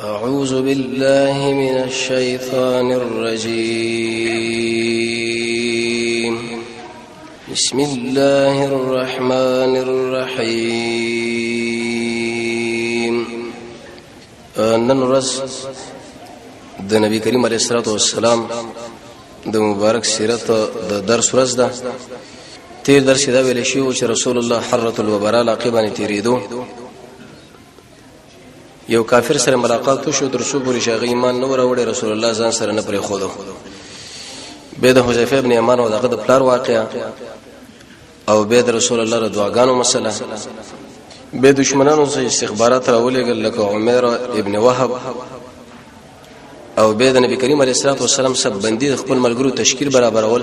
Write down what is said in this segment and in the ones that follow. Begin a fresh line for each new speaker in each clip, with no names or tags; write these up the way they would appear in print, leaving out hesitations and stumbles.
أعوذ بالله من الشيطان الرجيم بسم الله الرحمن الرحيم نن ورځ د نبی کریم علیه الصلاه والسلام د مبارک سیرت د درس ورځ ده. تیر درس دا ویل شي چې رسول الله حرۃ الوبراء لقبانه تیریدو یو کافر سره ملاقات شو درسو پوری شاغی ایمان نو راوړی رسول الله ځان سره نه پرې خودو به د حذیفه ابن یمان او دغه د پلار واقعا او به د رسول الله د دعاګانو مسله به دشمنانو سره استخبارات راولېګل لکه عمر ابن وهب او به د نبی کریم علیه الصلاه والسلام سب بندي خپل ملګرو تشکیل برابرول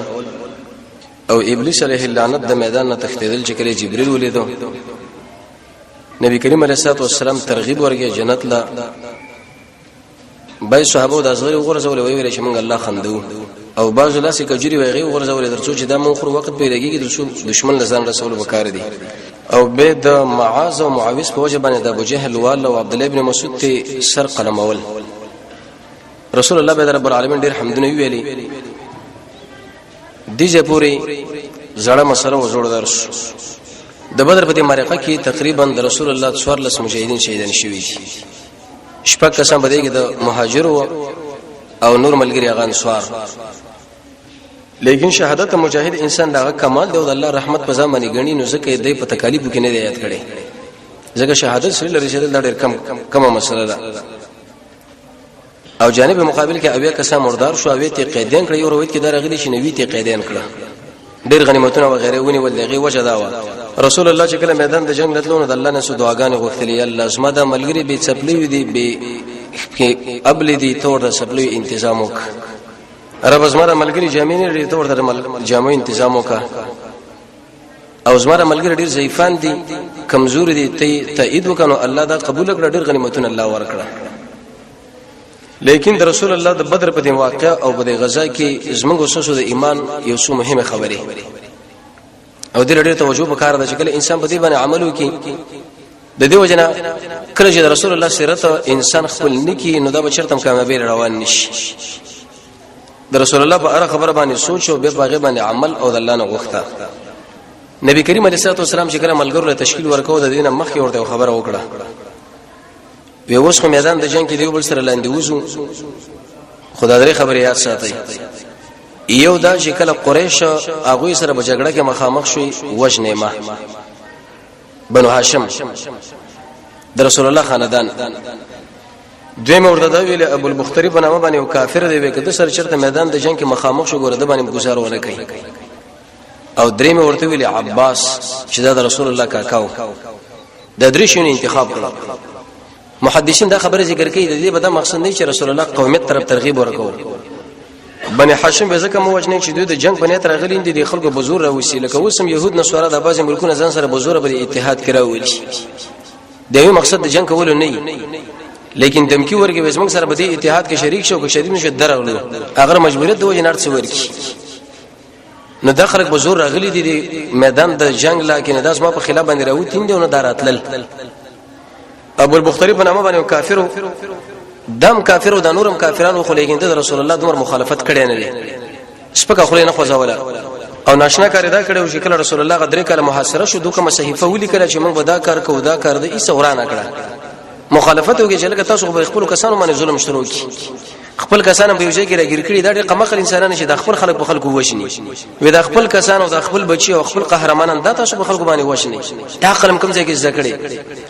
او ابلیس علیه اللعنت د میدان نه تختیدل چې کله جبرئیل ولیدو نبی کریم علیه الصلاه والسلام ترغیب ورګه جنت لا بای صحابه د ازغری غرزول ویل چې مونږ الله خندو او بعض لاس کجری ویغي غرزول درڅو چې د مونږ وخت پیلېږي د دشمن لزان رسول وکړ دي او به د معاذ او معاویس په وجه باندې د ابو جهل وال او عبد الله ابن مسعود ته سر قلمول رسول الله به رب العالمین ډیر حمدونه ویلي دیجه پوری زړه مسله وزوړ درس د بدر په دې معرکه کې تقریبا د رسول الله 14 مجاهدین شهیدان شوي دي. شپږ کسان بده کې د مهاجرو او نور ملګری غان سوار لیکن شهادت مجاهد انسان دغه کمال دی او د الله رحمت په ځمانه غنی نو ځکه دې په تکالیف کې نه دی یاد کړي ځکه شهادت سره لري چې د ډېر کم مسله ده او جانب مقابل کې اویا کسان مردار شو اوی ته قیدین کړی او روایت کې دا راغلی چې نوی ته قیدین کړه ډېر غنیمتونه و غیره ونی ولغه وجه دا و رسول الله چې کله میدان د جنگ لتلونه د الله نه سو دعاګانې غوښتلې الله زما د ملګری به چپلی دی به قبل دی تور د چپلی تنظیم وک رب زما د ملګری جامې لري تور د جامې تنظیم وک او زما د ملګری ډېر ضعیفان دي کمزور دي ته تایید وکړو الله دا قبول کړ ډېر غنیمتونه الله ورکړه لیکن د رسول الله د بدر په دې واقعا او په دې غزا کې زموږ وسوسو د ایمان یو څو مهمه خبره او دې ډېر توجه وکړه د شکل انسان په دې باندې عمل وکي د دې وجنه کله چې رسول الله سیرت انسان خپل نکي نو دا بچرتم کامیابی روان نشي د رسول الله په اړه خبره باندې سوچ او به باغ باندې عمل او د الله نه غوښته نبی کریم علیه الصلاه والسلام چې کله ملګرو له تشکیل ورکو د دینه مخکې ورته خبره وکړه وی اوس خو میدان د جنگ کې دی بل سره لاندې وځو خدای دې خبره یاد ساتي یو دا چې کله قریش هغه سره په جګړه کې مخامخ شوي وجنیمه بنو هاشم د رسول الله خاندان دویم ورته دا ویل ابو البختری په نامه باندې یو کافر دی وکړه سره چرته میدان د جنگ کې مخامخ شو ګوره د باندې گزارونه کوي او دریم ورته ویل عباس چې دا د رسول الله کاکاو د درې شنو انتخاب کړ محدثین دا خبره ذکر کوي د دې په دا مقصد نه چې رسول الله قومیت طرف ترغیب ورکو بني هاشم به ځکه مو وجنه چې دوی د جنگ بنیت راغلي دي خلکو بزور راوسی لکه وسم يهود نصارا د بعض ملکونو ځان سره بزور په اتحاد کراوي د یو مقصد د جنگ کول نه لیکن دمکی ورګه وسم سره په دې اتحاد کې شریک شو که شریک نشو درغلو اگر مجبوریت د وجنه ارڅ ورکی نو د خلک بزور راغلي دي میدان د جنگ لکه داس ما په خلاف باندې راوتین دي نو داراتل ابو البختری په نامه باندې کافر دم کافر او د نورم کافرانو خو لیکن د رسول الله دمر مخالفت کړي نه دي سپکه خو نه خوځاوله او ناشنا کار ادا کړي او چې کله رسول الله غدري کله محاصره شو دوکه صحیفه ولي کړه چې موږ ودا کار کو ودا کار د ایس ورانه کړه مخالفت وکړي چې لکه تاسو خو خپل کسانو باندې ظلم شروع کی خپل کسانو په یوځای کې راګیر کړي دا ډېر قمقل انسانانه چې د خپل خلک په خلکو وښني وې د خپل کسانو د خپل بچي او خپل قهرمانان دا تاسو په خلکو باندې وښني دا قلم کوم ځای کې ذکرې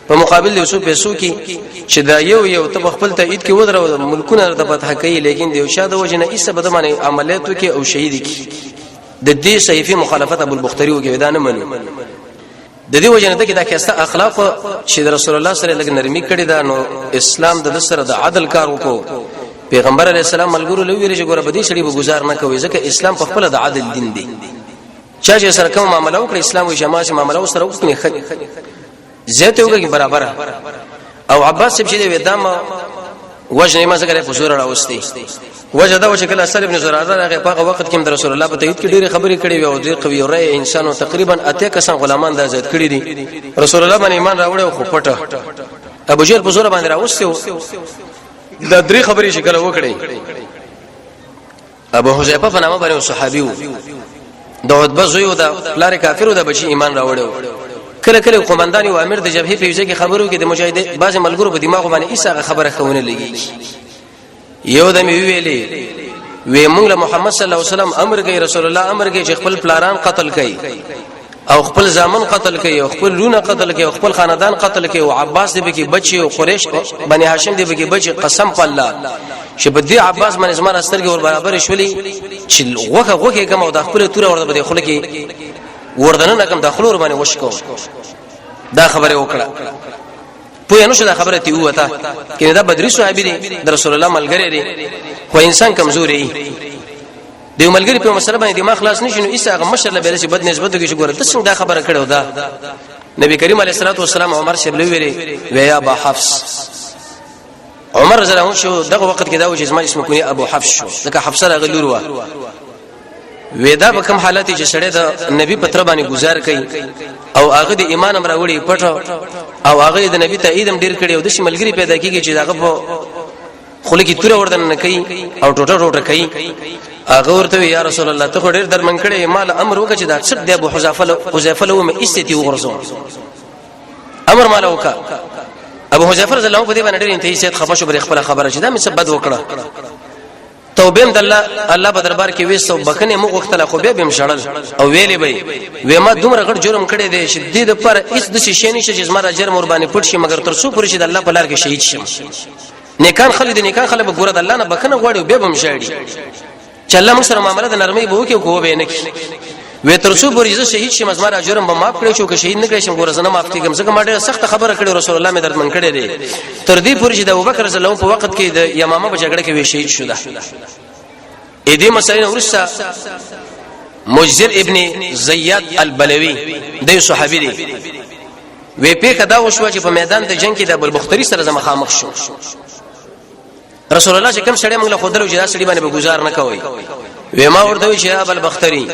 په مقابل یو څو پیسو کې چې دا یو ته خپل تایید کې ودرو ملکونه د فتح کوي لیکن د یو شاده وجنه ایسه بده باندې عملیاتو کې او شهید کی د دې صحیفه مخالفت ابو البختری وکړي دا نه منو د دې وجنه ته کې دا کیسه اخلاق چې رسول الله صلی الله علیه وسلم نرمي کړی دا نو اسلام د سره د عدل کار وکړو پیغمبر علیه السلام ملګرو له ویری چې ګوره بدی شړي به گزار نه کوي ځکه اسلام په خپل د عدل دین دی چا چې سره کوم معاملې وکړي اسلام او جماعت معاملې سره وکړي زیاته وګړي برابر او عباس چې دی ودامه وجه ما ذکر په زور راوستي وجه دا چې کله سلف بن زراره هغه په وخت کې د رسول الله په تایید کې ډېری خبرې کړې وي او ډېر قوي رائے انسانو تقریبا اته کسان غلامان د آزاد کړي دي رسول الله باندې ایمان راوړ او خو پټه ابو جهل په زور باندې راوستي دا درې خبرې شکل وکړي. ابو حذیفه په نامه باندې صحابي وو، د عتبه زوی و، د پلار کافر د بچی ایمان راوړو. کله کله قومندان او امیر د جبهې په وجه کې خبرو کې د مجاهد بعض ملګرو په دماغ باندې ایسه خبره خونه لګي. یو دمه ویلې وی موږ له محمد صلی الله علیه وسلم امر کوي، رسول الله امر کوي چې خپل پلاران قتل کړي او خپل زامن قتل کړي او خپل رونه قتل کړي او خپل خاندان قتل کړي او عباس دې به کې بچي او قریش بني هاشم دې به کې بچي. قسم په الله چې بدی عباس باندې زما استرګې ور برابر شولې چې وګه کوم او د خپل تور ورته به خلک وردنه کوم داخلور باندې وشکو. دا خبره وکړه پوه نه شو دا خبره تی وته کې دا بدري صحابي دي د رسول الله ملګری دي، خو انسان کمزوري دی ملګری په مسله باندې دماغ خلاص نشي نو ایسه مشر له بیرسي بد نسبت کې ګوره تاسو دا خبره کړو. دا نبی کریم علیه الصلاه والسلام عمر شبل ویلي ویا ابو حفص. عمر رضی الله عنه شو دغه وخت کې دا و چې اسمه کونی ابو حفص شو، ځکه حفصه راغلور و. ودا په کوم حالت چې سړی د نبی پتر باندې گزار کوي او هغه د ایمان امر وړي پټ او هغه د نبی تاییدم ډیر کړي او د شملګری پیدا کیږي چې داغه په خلک تور وردن نه کوي او ټوټه کوي. هغه ورته یا رسول الله ته ډیر درمن کړي مال امر وکړه چې دا څه د ابو حذیفه له مې استتی وغرزو امر مال وکړه. ابو حذیفه رضی الله عنه په دې باندې ډیر انتهایی خفه شو، بر خپل خبره چې دا مې سبد وکړه. توبه د الله په دربار کې وېستو بکنه مو غختله خو به مشړل او ویلې به ما دومره غړ جرم کړی دی شدید پر اس د شي نشه چې زما جرم ور باندې پټ شي مگر تر څو پرې چې د الله په لار کې شهید شم. نیکان خلک د نیکان خلک به ګور د الله نه بکنه غواړي به مشړي چې الله موږ سره معاملې د نرمۍ به وکي کو به نه کی وې تر څو پرې چې شهید شم زما جرم به معاف کړی شو که شهید نه کړی شم ګور زنه معاف کیږم ځکه ما ډېر سخت خبره کړې رسول الله مې دردمن کړی دی تر دې پرې چې د ابوبکر رضی الله عنه په وخت کې د یمامه په جګړه کې وی شهید شو. ده اې دې مسلې ورسره مجزر ابن زیاد البلوی د صحابي دی وی په کدا وشو چې په میدان د جنگ کې د ابوالبختری سره مخامخ شو. رسول الله چې کوم سړی موږ له خودلو چې دا سړی باندې به گزار نه کوي وی ما ورته چې ابوالبختری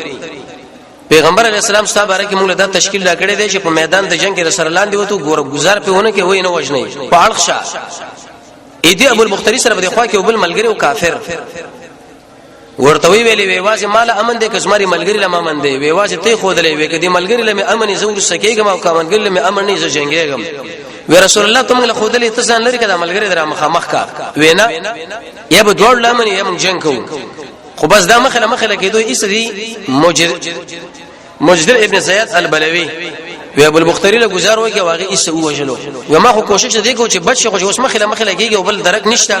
پیغمبر علی السلام صاحب راکې موږ دا تشکیل لا کړی دی چې په میدان د جنگ کې رسول الله دی وته ګور گزار په ونه کې وای نه وژنې په اړخ اې دې ابوالبختری سره به خوا کې وبل ملګری او کافر ورته ویلې وی واځه مال امن دې کزماري ملګری لمه امن دې وی واځه ته خودلې وی کدي ملګری لمه امن زور سکیګم او کمنګری لمه امن نه ز جنگېګم وی رسول الله تم له خودلې ته ځان لري کده ملګری در مخامخ کا وینا یا به دوړ لمن یا موږ جنگ کوو خو بس دا مخله کېدو اسری مجدر ابن زیاد البلوی وی ابوالبختری له گزار وکي واغې ایسه وژلو و ما خو کوشش دې کو چې بچ خو اوس مخله کېږي او بل درک نشته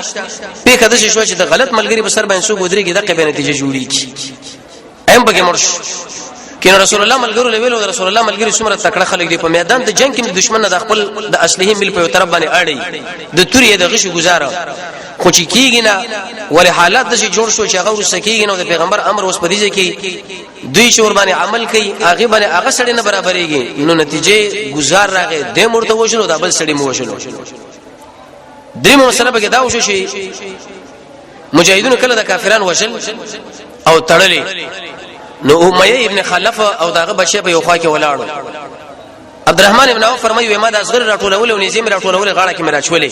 په کده شو چې د غلط ملګری په سر باندې سو ګودري کې دغه به نتیجه جوړی کی ایم بګه مرش کین رسول الله ملګرو له ویلو رسول الله ملګری څومره تکړه خلک دي په میدان د جنگ کې دشمن نه د خپل د اصلي مل په طرف باندې اړي د توري د غش گزاره خو چې کیږي نه ول حالات د جوړ شو چې هغه ورسکیږي نو د پیغمبر امر اوس پدې کې دوی شور باندې عمل کوي هغه باندې هغه سړی نه برابرېږي نو نتیجه گزار راغی د مرته وشلو د بل سړی مو وشلو. دیم مسله به دا وشو شي مجاهدون کله د کافرانو وشل او تړلې نو امیه ابن خلف او داغه بچي په یو خوا کې ولاړو. عبدالرحمن ابن عوف فرمایي ما د اصغر راټولول او نظام راټولول غاړه کې مراچولې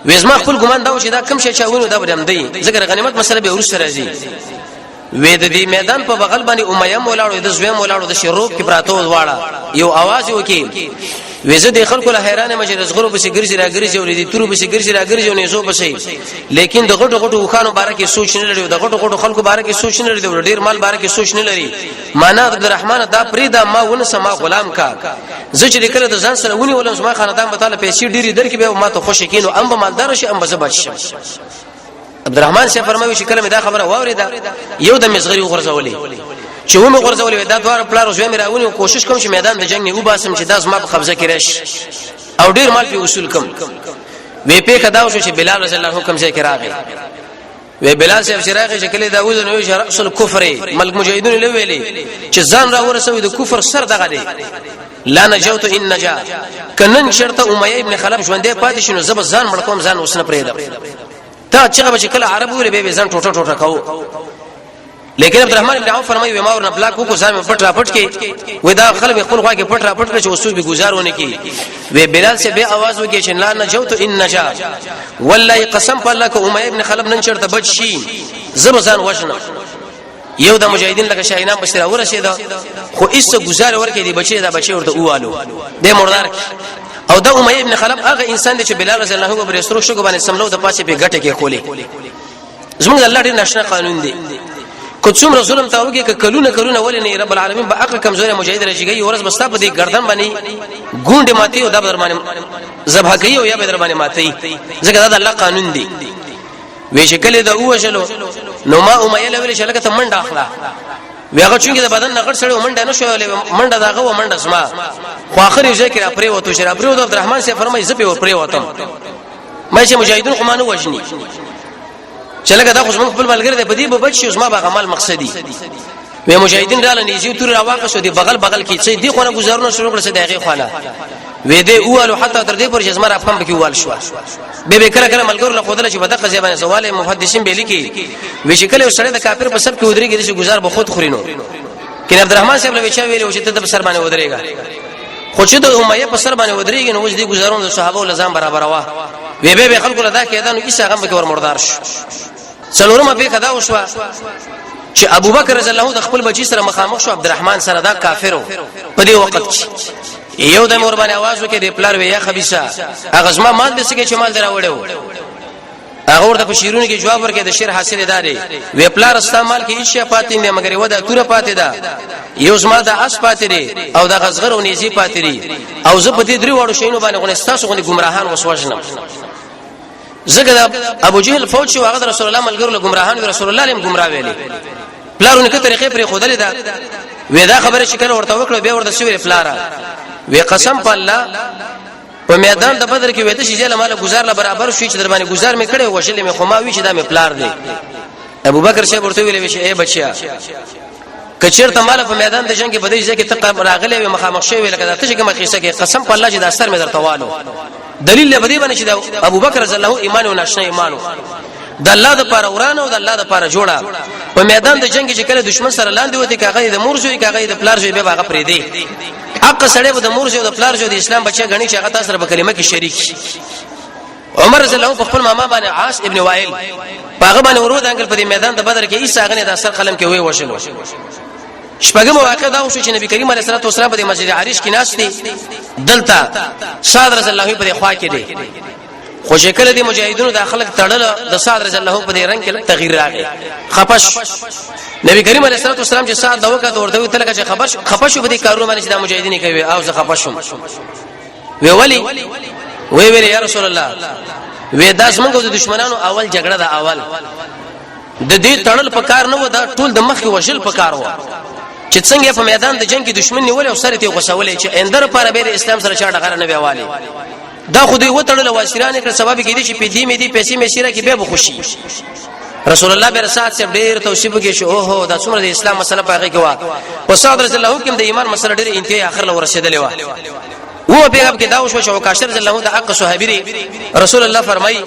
وېزما خپل ګمان دا و چې دا کم شي چاوینو دا بدم دی ذکر غنیمت مسله به ورسره راځي. وې د دې میدان په بغل باندې امیه مولاړو د زویم مولاړو د شروع کې پراتو واړه یو आवाज وکي وېزه د خلکو له حیرانه مجرز غرو په سیګرځي راګرځي او دې تورو په سیګرځي راګرځي او نه زو بسې لیکن د غټو وخانو باره کې سوچ نه لري د غټو خلکو باره کې سوچ نه لري د ډیر مال باره کې سوچ نه لري. معنا عبدالرحمن دا پریدا ما ونه سما غلام کا زه چې کله د ځان سره ونی ولم زما خاندان به تعالی پیسې ډیری درکې به ما ته خوشی کینو ام به مالدار شي ام به زبچ شم. عبدالرحمن شه فرمایي چې کله دا خبره واوریدا یو د مزغری غرزولې چې و مې غرزولې دا دوه پلار زوی مې راونی کوشش کوم چې میدان د جنگ نه وباسم چې داس ما په قبضه کې راشي او ډیر مال په اصول کم وی په کدا شو چې بلال رضی الله عنه کوم ځای کې راغی وی بلال صاحب شراغه چې کله دا وزن وی رأس الكفر ملک مجاهدون له ویلي چې ځان را ورسوي د کفر سر دغه دی لا نجوت ان نجا کنن شرط امیه ابن خلف ژوندې پاتې شنو زب ځان مړ کوم ځان وسنه پرېدا تا چې کله عربو له به ځان ټوټه کاو لیکن عبدالرحمن بن عوف فرمایي ما ورنه بلاک کو ځان پټ را پټ کې ودا خلک خپل خوا کې پټ را پټ کې اوسو به گزارونه کې وی بلال سے به आवाज وکي چې لا نجوت ان نجا والله قسم په الله کو امیہ ابن خلف نن چرته بچ شي زبزان وجنه یو د مجاهدین لکه شاهینان بشرا ورسېدا خو ایسه گزار ورکې دی بچي دا بچي ورته اوالو د مردار او د امیہ ابن خلف هغه انسان دی چې بلال رضی الله عنه برسرو شو باندې سملو د پاسه په غټه کې خولي زموږ الله دې نشنا قانون دی کوڅوم رسولم تاوږي ک کلونه ولني رب العالمین به عقل کمزوري مجاهد راځي ورځ بستا په دې گردن باندې ګوند ماتي او د درمانه ذبح کوي او یا به درمانه ماتي ځکه دا الله قانون دی وی شکل دا اوشلو نو ما امیه لول شلکه ته منډه اخلا ویغه چونګه د بدن نغړ سره منډه نشو منډه داغه و منډه سما خو اخر یو ذکر پرې وته شر پرې وته عبدالرحمن سے فرمایي زپې ور پرې وته مې چې مجاهدون قمانه وجني چلګه دا خو موږ خپل ملګری دی په دې به بچي اوس ما به عمل مقصدی وې مجاهدین را لنیږي تور راواقع شو دی بغل کې چې دی خو نه گزارونه شروع کړل چې دغه خاله وې دې اوالو حتی تر دې پر چې زما افهم کې وال شو به کله ملګر له خدای چې بدقه ځبانه سوال محدثین به لیکي وې شکل یو سړی د کافر په سب کې ودرېږي چې گزار به خود خورینو کله عبدالرحمن صاحب له وچا ویلو چې ته د سر باندې ودرېګا خو چې د امیه په سر باندې ودرېږي نو وځ دې گزارونه د صحابه ول ځان برابر وا وې به خلکو لدا کېدان نو عیسی هغه به ور مردار شو څلورمه به کدا وشو چې ابوبکر رضی الله عنه د خپل بچی سره مخامخ شو عبدالرحمن سره دا کافرو په دې وخت یو د مور باندې आवाज وکړي د پلار وی یا خبيثه هغه زما مال دې سګي چې مال درا وړو هغه ورته په شیرونی کې جواب ورکړي د شیر حاصل داري وی پلار استعمال کې هیڅ پاتې نه مګر ودا توره پاتې ده یو زما د اس پاتې دي او د غزغر او نيزي پاتې دي او زه په دې درې وړو شینو باندې غنستاسو غني گمراهان وسوجنم زګدا ابو جهل فوج شو هغه رسول الله ملګرو له گمراهان رسول الله لم گمراه ویلي پلارونه کې طریقې پر خودلې ده ودا خبره شکل ورته وکړو به ورته سوي پلارا وی قسم په الله په میدان د بدر کې وته چې جله مال گزار له برابر شو چې در باندې گزار مې کړي وشلې مې خو ما وی چې دا مې پلار دی ابو بکر شه ورته ویلې وی اے بچیا کچیر ته مال په میدان د جنگ کې بدې ځکه ته راغلې و مخامخ شوی لکه ته چې کومه قصه کې قسم په الله چې دا سر مې درته والو دلیل له بدی باندې چې ابو بکر رضی الله ایمان او نشنه ایمانو د الله د پاره ورانه او د الله د پاره جوړه په میدان د جنگ کې چې کله دشمن سره لاندې وته کاغې د مور شوی کاغې د پلار شوی به هغه پرې دی حق سره به د مور شوی د پلار شوی د اسلام بچی غنی چې هغه تاسو سره په کلمه کې شریک عمر رضی الله په خپل ماما باندې عاص ابن وائل هغه باندې ورود انګل په میدان د بدر کې عیسی غنی د اثر قلم کې وې وشلو شپږم واقع دا وشو چې نبی کریم علیه الصلاه والسلام په مسجد عریش کې ناس دي دلته صاد رضی الله په خوا کې دي خو شکل دي مجاهدونو داخله تړل د صاد رضی الله په دې رنگ کې تغییر راغی خپش نبی کریم علیه الصلاه والسلام چې صاد دا وکړه ورته تلګه چې خپش په دې کارونه باندې چې د مجاهدین کوي او زه خپشم وی ویل یا رسول الله وی داس موږ د دشمنانو اول جګړه دا اول د دې تړل په کار نه و دا ټول د مخ وشل په کار و چې څنګه په میدان د جنگ کې دشمن نیول او سره ته غوسولې چې اندر لپاره به اسلام سره چا ډغره نه ویوالي دا خو دې وټړل واسیرانه کړ سبب کې دي چې په دې مې دي پیسې مې سیره کې به بخوشي رسول الله برسات سے ډېر توصیف کې شو اوه دا څومره د اسلام مسله پاږي کې وا او صاد رضی الله عنه د ایمان مسله ډېر انتهای اخر لور رسیدلې وا و پیغام کې دا وشو چې وکاشر رضی الله عنه د حق صحابي رسول الله فرمای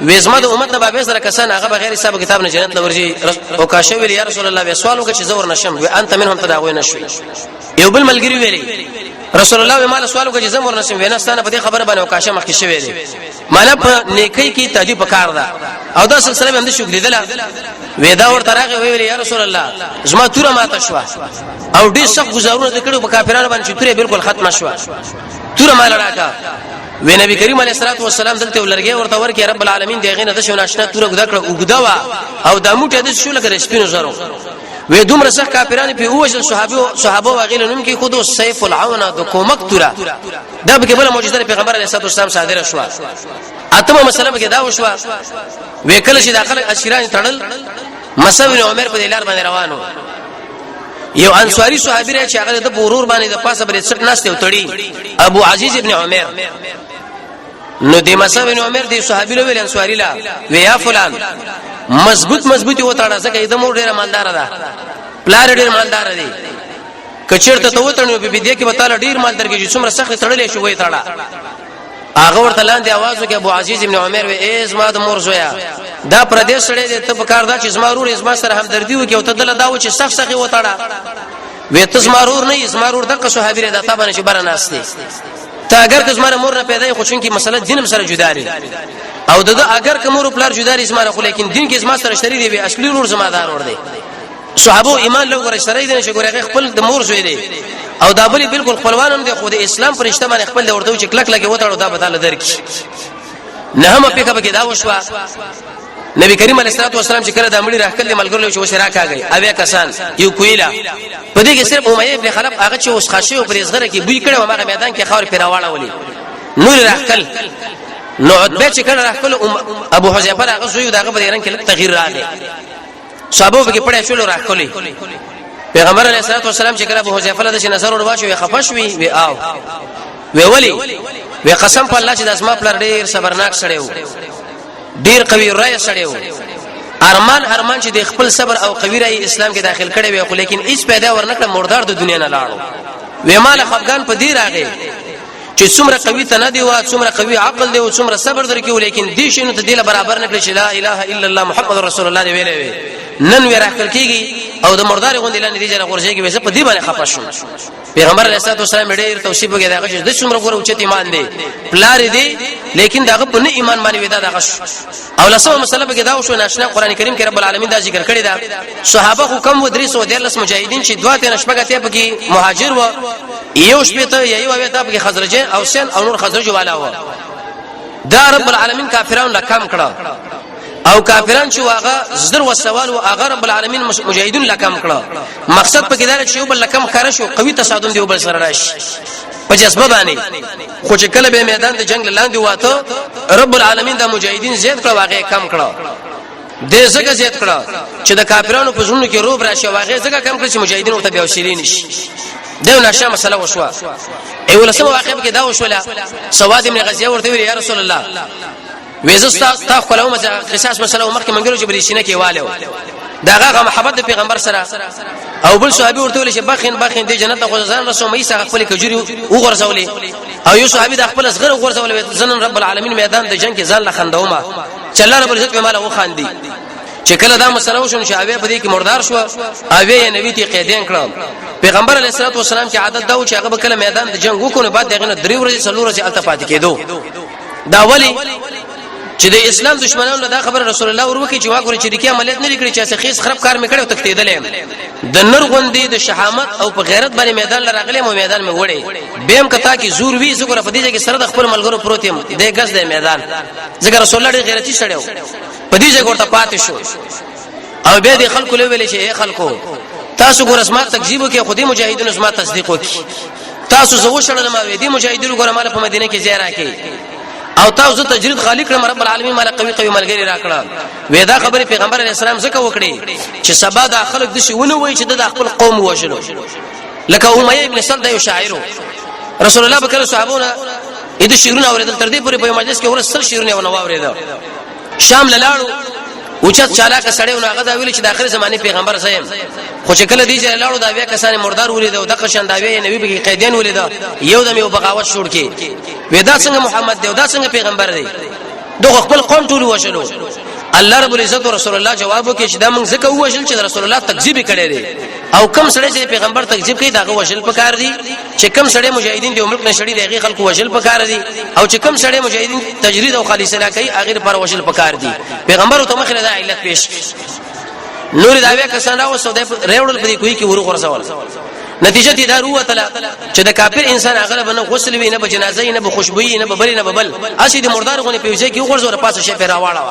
وېزما د امت نه بابه سره کسان هغه بغیر حساب کتاب نه جنت لورځي او کاشه ویل یا رسول الله سوال وکړي چې زور نشم و انت منهم تداوی نشوي یو بل ملګری ویلي رسول الله مال سوال وکړي چې زور نشم ویناستانه په دې خبره باندې وکاشه مخکې شوی دی معنا په نیکی کې تادی پکار ده او دا سلسله باندې شکر دي ودا ورته راغی ویل یا رسول الله زما توره ماته شو او ډېر سخت گزارونه کړو په کافرانو باندې چې توره بالکل ختم شو توره مال راکا وی نبی کریم علیه الصلاه والسلام دلته ولرګي ورته ورکه رب العالمین دغه نه د شو ناشنا توره ګدا کړه وګدا وا او د موټه د شو لګره سپینو زرو وې دومره سخت کافرانو په اوجل صحابه واغیل نوم کې خود سیف العون د کومک توره دا به بل معجزه پیغمبر علیه الصلاه والسلام صادره شو اتمه مسله کې دا وشو وې کله چې داخله اشیران تړل مسعود عمر په لار باندې روانو یو انصاری صحابي راځي هغه د بورور باندې د پاسه بری څټ ناشته وتړي ابو عزیز ابن عمر نو د مسعود عمر دی صحابي له ویل انصاری لا ویا فلان مضبوطی وتاړه ځکه د مور ډیره مالدار ده پلار ډیر مالدار دی کچیرته ته وتړنو په دې کې وتاله ډیر مال درګي چې څومره سخت تړلې شو وې تړه هغه ورته لاندې आवाज وکړ ابو عزیز ابن عمر و ایز ما د مور زویا دا پردیس سره دې ته په کار دا چې زمارور ازما سره همدردی وکي او ته دل دا و چې سخت سخی وتاړه وې ته زمارور نه زمارور دغه صحابي رضی الله عنه چې برناست دي ته اگر که زماره مور نه پیدا خو چون کې مسله دینم سره جدا لري او دغه اگر که مور پلار جدا لري زماره خو لیکن دین کې زما سره شری دی اصلي نور زمادار ور دی صحابه ایمان له ګره شری دي چې ګوره خپل د مور زوی دی او دا بلی بالکل خپلوان هم دي خو د اسلام پر رشتہ باندې خپل ورته چې کلک لګي وتاړو دا بدل درک نه هم په کې دا وشوا نبی کریم علیه الصلاه والسلام چې کله د امړي راکل ملګرو چې وسره کاږي اویا کسان یو کویلا په دې کې صرف امیه ابن خلف هغه چې اوس خاصه او پرېزغره کې بوی کړه هغه میدان کې خاور پیراواله ولي نور راکل نو عتبه چې کله راکل ابو حذیفه هغه زوی دغه په رنګ کې تغییر راغی صحابه کې پړې شول راکلي پیغمبر علیه الصلاه والسلام چې کله ابو حذیفه له نظر ور واچو خفش وی او وی ولی وی قسم په الله چې د اسما پلار ډیر صبرناک سړیو ډیر قوی رای سړیو ارمان چې د خپل صبر او قوی رای اسلام کې داخل کړي وي خو لیکن هیڅ پیدا ورنکړه مردار د دنیا نه لاړو وی مال افغان په دی راغی چې څومره قوی تنه دی او څومره قوی عقل دی او څومره صبر درکې ولیکن دې شنو ته دله برابر نکړي چې لا اله الا الله محمد رسول الله دی ویلې نن وی راکل کیږي او د مردار غوندې لاندې دی چې ورځي کې وسه په دی باندې خپه شو پیغمبر علیه الصلاه والسلام ډېر توصیف وکړي دا چې د څومره ګور اوچت ایمان دی پلار دی لیکن داغه په نه ایمان باندې ودا دغه او لسمه مسله به دا وشو ناشنا قران کریم کې رب العالمین دا ذکر کړی دا صحابه حکم و درې سو د مجاهدین چې دوه ته نشپګه ته پکې مهاجر و یو شپه ته یو وې ته پکې خزرجه او سین او نور خزرج والا و دا رب العالمین کافرانو لکم کړه او کافرانو چې واغه زر و سوال او هغه رب العالمین مجاهدین لکم کړه مقصد پکې دا چې یو بل لکم خره شو قوي تصادم دی وبل سره راشي په جذبه باندې خو چې کله به میدان د جنگ لاندې واته رب العالمین د مجاهدین زیات کړه واغه کم کړه دې زګه زیات کړه چې د کافرانو په ژوند کې روب راشي واغه زګه کم کړ چې مجاهدین ورته بیا وسیلې نشي دا نشه مسله وشوه ای ولسمه واقع کې دا وشوله سواد ابن غزیه ورته ویل یا رسول الله وېزستا تا خپلومه قصاص مسله مخکې منګلو جبري سینه کې والو داغه محبت د پیغمبر سره او بل صحابي ورته ویل چې بخین د جنت خو ځان رسول مې سره خپل کجوري وګرځولې او یو صحابي د خپل صغر وګرځولې ځنن رب العالمین میدان د جنگ کې ځان لخندومه چې الله رب العزت په مال وخاندي چې کله دا مسله وشو چې اوی په دې کې مردار شو اوی نبی ته قیدین کړم پیغمبر علیه الصلاه والسلام چې عادت دا و چې هغه کله میدان د جنگ وکړو بعد دغه نه 3 ورځې 4 ورځې التفات کېدو دا ولی چې د اسلام دشمنانو دا خبر رسول الله وروکي چې واګوري چې ریکي عملیات نه لري چې خیس خراب کار میکړو تکتیدل د نر غوندې د شهامت او په غیرت باندې میدان لراغلې مو میدان می وړي بهم کتا کی زور وی زګره فدیجه کې سره د خپل ملګرو پروتیم د غز د میدان ذکر رسول الله غیرتی شړیو فدیجه ورته پاتې شو او به د خلکو له ویلې چې خلکو تاسو ګور اسماء تکذیب کې خودي مجاهدینو اسماء تصدیق وکي تاسو زو شړل ما وې دي مجاهدینو ګور مال په مدینه کې زیاره کې او تاسو تجرید خالق رب العالمین مال قوي ملګری راکړه وېدا خبره پیغمبر علیه السلام زکه وکړي چې سبا د خلک د شونه وای چې د خپل قوم وژلو لکه امیه ابن سلد یو شاعر رسول الله بکره صحابونه اې د شیرونه اوریدل تر دې پورې په مجلس کې ورسره شیرونه ونه اوریدل شام لاړو اوچت چالاک سړیو هغه دا ویل چې د اخر زمانه پیغمبر زایم خو چې کله دی چې لاړو دا بیا کسان مردار ولید او د قشن دا وی نبی به قیدین ولید یو دم یو بغاوت شوړ کې ودا څنګه محمد دی دا څنګه پیغمبر دی دغه خپل قوم ټول وشلو الله رب العزت او رسول الله جواب وکړي چې دا موږ زکه وشل چې رسول الله تکذیب کړي دي او کم سړی چې پیغمبر تکذیب کوي دا وشل پکار دي چې کم سړی مجاهدین دی ملک نشړي دغه خلکو وشل پکار دي او چې کم سړی مجاهدین تجرید او خالص نه کوي هغه پر وشل پکار دي پیغمبر ته مخله دا علت پیش نور دا بیا کسان راو سودا ریوړل پدې کوي کې ورغ ورسول نتیجه دې دا روته چې د کافر انسان هغه به نه غسل وي نه به جنازه نه به خوشبوئی نه به بل نه به بل اسی د مردار غونې پیوځي کې ورزور پاسه شي پیراواړه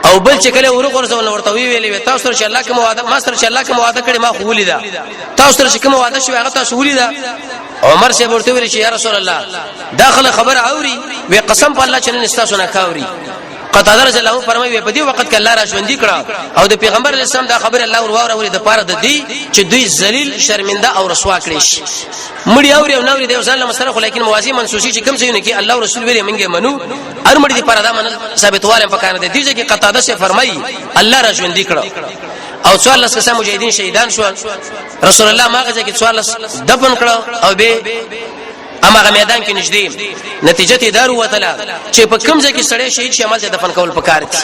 او بل چې کله ورغ ورسول ورته ویلې تاسو سره چې الله کوم وعده ما سره چې الله کوم وعده کړی ما خو ولیدا تاسو سره چې کوم وعده شوی هغه تاسو ولیدا عمر شه ورته ویل چې یا رسول الله داخله خبر اوري وی قسم په الله چې نه تاسو نه کاوري قطاده رضی الله فرمایي په دې وخت کې الله را ژوندۍ کړه او د پیغمبر اسلام دا خبر الله ورواوري د پاره د دې چې دوی ذلیل شرمنده او رسوا کړي شي مړی اوري او نوري د ځان مسره خو لیکن موازی منسوسی چې کوم څه نه کې الله او رسول ویلي منګه منو هر مړي د پاره دا من ثابتواله پکانه دي چې قطاده شه فرمایي الله را ژوندۍ کړه او 14 کسان مجاهدین شهیدان شو رسول الله ماغه چې 14 دفن کړه او به اماغه میدان کې نږدې نتیجه ته دارو وتلا چې په کوم ځای کې سړی شهید شي عمل ته دفن کول پکار دي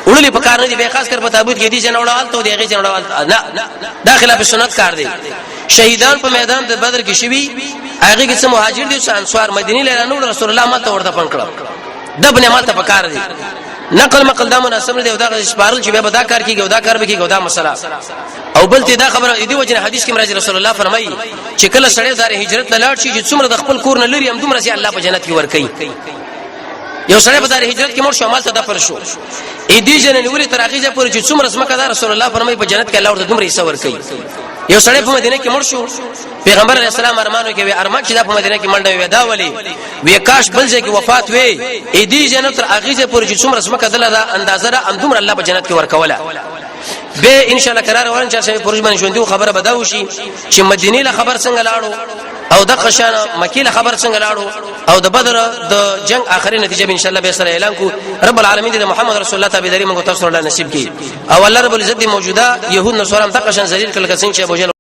وړلې پکار نه دي به خاص کر په تابوت کې دي جنوړال ته دیږي جنوړال نه داخله په سنت کار دي شهیدان په میدان د بدر کې شوي هغه کې څه مهاجر دي څه انصار مدینه لرانو رسول الله ماته ورته دفن کړو دبن ماته پکار دي نقل مقل دا مناسب دی او دا سپارل چې به دا کار کیږي او دا کار به کیږي او دا مسله او بل ته دا خبره دی وجه حدیث کې مراد رسول الله فرمایي چې کله سړی دار هجرت لاړ شي چې څومره د خپل کور نه لري هم دومره سي الله په جنت کې ور کوي یو سړی په دار هجرت کې مور شمال ته دفن شو اې دې جن نیولې تر هغه ځپور چې څومره سمکه دا رسول الله فرمایي په جنت کې الله ورته دومره حصہ ور کوي یو سړی په مدینه کې مړ شو پیغمبر علیه السلام ارمانو کې وی ارمان چې د په مدینه کې منډه وی دا ولی وی کاش بل ځای کې وفات وی اې دې جنت تر هغه ځپور چې څومره سمکه دله دا اندازه را ام دومره الله په جنت کې ور کوله به ان شاء الله قرار ورن چې پروژه باندې ژوندو خبره بداو شي چې مدینه له خبر څنګه لاړو او د قشان مکی له خبر څنګه لاړو او د بدر د جنگ اخري نتیجه ان شاء الله به سره اعلان کو رب العالمین د محمد رسول الله تابعداري موږ تاسو له نصیب کی او الله رب العزت موجوده يهود نصارا د قشان ذلیل کله کسین چې ابو جهل